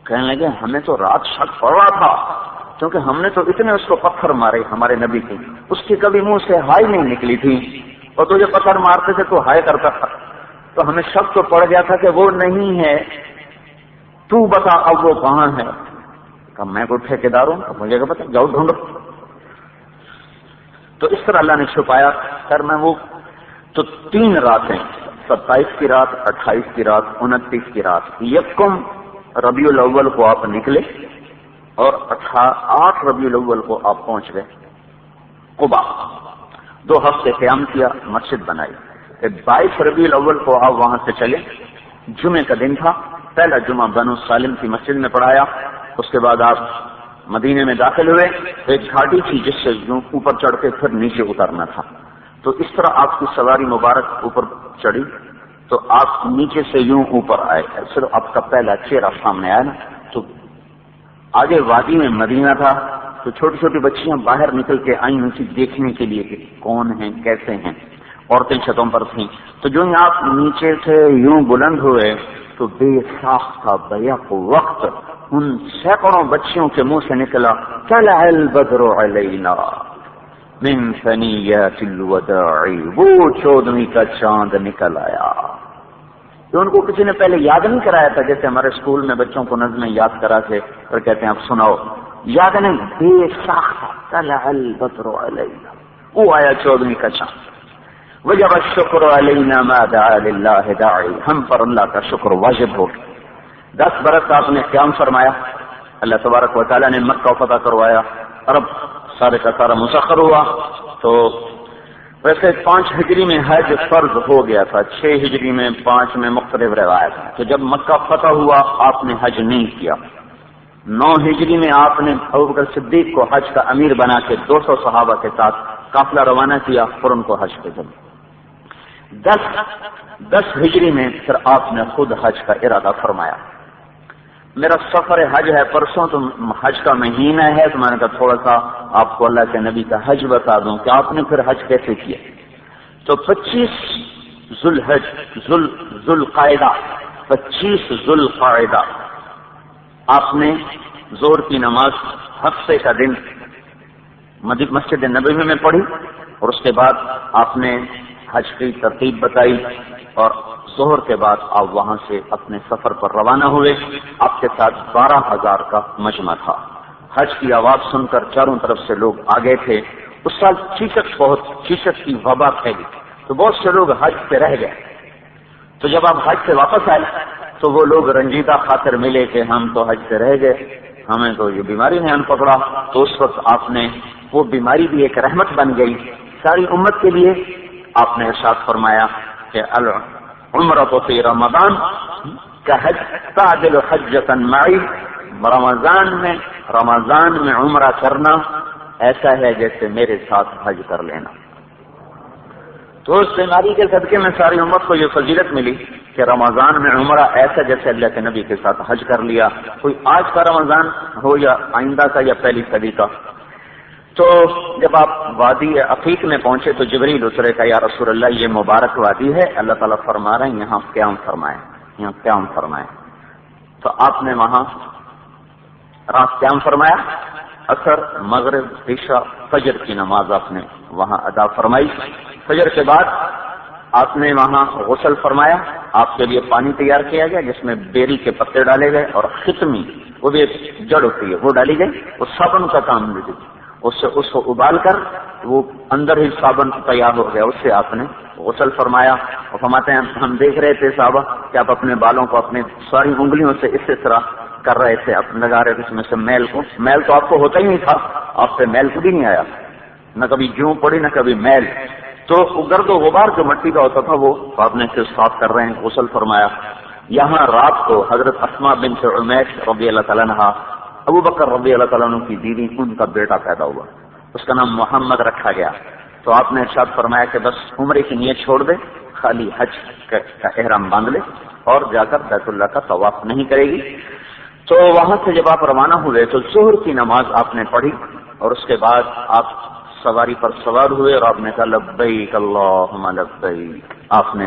کہنے لگے ہمیں تو رات شک پڑ رہا تھا کیونکہ ہم نے تو اتنے اس کو پتھر مارے ہمارے نبی کے، اس کی کبھی منہ سے ہائے نہیں نکلی تھی، اور تجھے پتھر مارتے تھے تو ہائے کرتا تھا، تو ہمیں شک تو پڑ گیا تھا کہ وہ نہیں ہے، تو بتا اب وہ کہاں ہے؟ کہ میں کوئی ٹھیکیدار ہوں، اب مجھے کیا پتا، جاؤ ڈھونڈو۔ تو اس طرح اللہ نے چھپایا۔ خیر میں وہ تو 3 راتیں، 27 کی رات، 28 کی رات، 29 کی رات، یکم ربیع الاول کو آپ نکلے اور 8 ربیع الاول کو آپ پہنچ گئے قبا۔ 2 ہفتے قیام کیا، مسجد بنائی۔ 22 ربیع الاول کو آپ وہاں سے چلے، جمعے کا دن تھا، پہلا جمعہ بنو سالم کی مسجد میں پڑھایا۔ اس کے بعد آپ مدینے میں داخل ہوئے، ایک گھاٹی تھی جس سے یوں اوپر چڑھ کے پھر نیچے اترنا تھا، تو اس طرح آپ کی سواری مبارک اوپر چڑھی تو آپ نیچے سے یوں اوپر آئے، صرف آپ کا پہلا چہرہ سامنے آیا نا، تو آگے وادی میں مدینہ تھا، تو چھوٹی چھوٹی بچیاں باہر نکل کے آئیں اسے دیکھنے کے لیے کہ کون ہیں کیسے ہیں، عورتیں چھتوں پر تھیں۔ تو جو ہی آپ نیچے سے یوں بلند ہوئے تو بے ساختہ بیک وقت ان سینکڑوں بچیوں کے منہ سے نکلا طلع البدر علینا من ثنیات الوداع، وہ 14ویں کا چاند نکل آیا۔ تو ان کو کسی نے پہلے یاد نہیں کرایا تھا، جیسے ہمارے اسکول میں بچوں کو نظمیں یاد کرا کے اور کہتے ہیں آپ سناؤ، یاد نہیں، بے ساختہ طلع البدر علینا، وہ آیا 14ویں کا چاند۔ وجب الشکر علینا ما دعا للہ داعی، ہم پر اللہ کا شکر واجب ہو۔ 10 برس آپ نے قیام فرمایا، اللہ تبارک و تعالیٰ نے مکہ فتح کروایا، عرب سارے کا سارا مسخر ہوا۔ تو ویسے 5 ہجری میں حج فرض ہو گیا تھا، 6 ہجری میں، 5 میں مختلف روایت ہے۔ تو جب مکہ فتح ہوا آپ نے حج نہیں کیا۔ 9 ہجری میں آپ نے ابوبکر صدیق کو حج کا امیر بنا کے 200 صحابہ کے ساتھ قافلہ روانہ کیا اور ان کو حج پہ چلے۔ 10 ہجری میں پھر آپ نے خود حج کا ارادہ فرمایا۔ میرا سفر حج ہے پرسوں، تو حج کا مہینہ ہے، تو میں نے کہا تھوڑا سا آپ کو اللہ کے نبی کا حج بتا دوں کہ آپ نے پھر حج کیسے کیا۔ تو 25 ذوالقعدہ 25 ذوالقعدہ آپ نے ظہر کی نماز ہفتے کا دن مسجد نبوی میں پڑھی، اور اس کے بعد آپ نے حج کی ترتیب بتائی، اور ظہر کے بعد آپ وہاں سے اپنے سفر پر روانہ ہوئے۔ آپ کے ساتھ 12,000 کا مجمع تھا۔ حج کی آواز سن کر چاروں طرف سے لوگ آگے تھے۔ اس سال چیچک کی وبا پھیلی، تو بہت سے لوگ حج سے رہ گئے۔ تو جب آپ حج سے واپس آئے تو وہ لوگ رنجیدہ خاطر ملے کہ ہم تو حج سے رہ گئے، ہمیں تو یہ بیماری نے ان پکڑا۔ تو اس وقت آپ نے وہ بیماری بھی ایک رحمت بن گئی ساری امت کے لیے۔ آپ نے ارشاد فرمایا کہ العمرۃ فی رمضان کحج تعدل حجۃ معی، رمضان میں عمرہ کرنا ایسا ہے جیسے میرے ساتھ حج کر لینا۔ تو اس بیماری کے صدقے میں ساری امت کو یہ فضیلت ملی کہ رمضان میں عمرہ ایسا جیسے اللہ کے نبی کے ساتھ حج کر لیا، کوئی آج کا رمضان ہو یا آئندہ کا یا پہلی صدی کا۔ تو جب آپ وادی عقیق میں پہنچے تو جبریل اترے کا یا رسول اللہ یہ مبارک وادی ہے، اللہ تعالیٰ فرما رہے ہیں یہاں قیام فرمائیں۔ تو آپ نے وہاں رات قیام فرمایا، عصر، مغرب، عشاء، فجر کی نماز آپ نے وہاں ادا فرمائی۔ فجر کے بعد آپ نے وہاں غسل فرمایا، آپ کے لیے پانی تیار کیا گیا جس میں بیری کے پتے ڈالے گئے اور ختمی، وہ بھی ایک جڑ ہوتی ہے، وہ ڈالی گئی، وہ صابن کا کام بھی دی، اس کو ابال کر وہ اندر ہی صابن تیار ہو گیا، اس سے آپ نے غسل فرمایا۔ اور فرماتے ہیں ہم دیکھ رہے تھے صحابہ کہ آپ اپنے بالوں کو اپنے ساری انگلیوں سے اس طرح کر رہے تھے، آپ لگا رہے تھے اس میں سے میل تو آپ کو ہوتا ہی نہیں تھا، آپ پہ میل کبھی نہیں آیا، نہ کبھی جوں پڑی نہ کبھی میل، تو گرد و غبار جو مٹی کا ہوتا تھا وہ آپ نے پھر صاف کر رہے ہیں، غسل فرمایا۔ یہاں رات کو حضرت اسماء بنت عمیش رضی اللہ تعالیٰ عنہا، ابو بکر رضی اللہ تعالیٰ عنہ کی بیوی، ان کا بیٹا پیدا ہوا، اس کا نام محمد رکھا گیا۔ تو آپ نے ارشاد فرمایا کہ بس عمرے کی نیت چھوڑ دے، خالی حج کا احرام باندھ لے اور جا کر بیت اللہ کا طواف نہیں کرے گی۔ تو وہاں سے جب آپ روانہ ہوئے تو ظہر کی نماز آپ نے پڑھی، اور اس کے بعد آپ سواری پر سوار ہوئے اور آپ نے کہا لبیک اللہم لبیک، آپ نے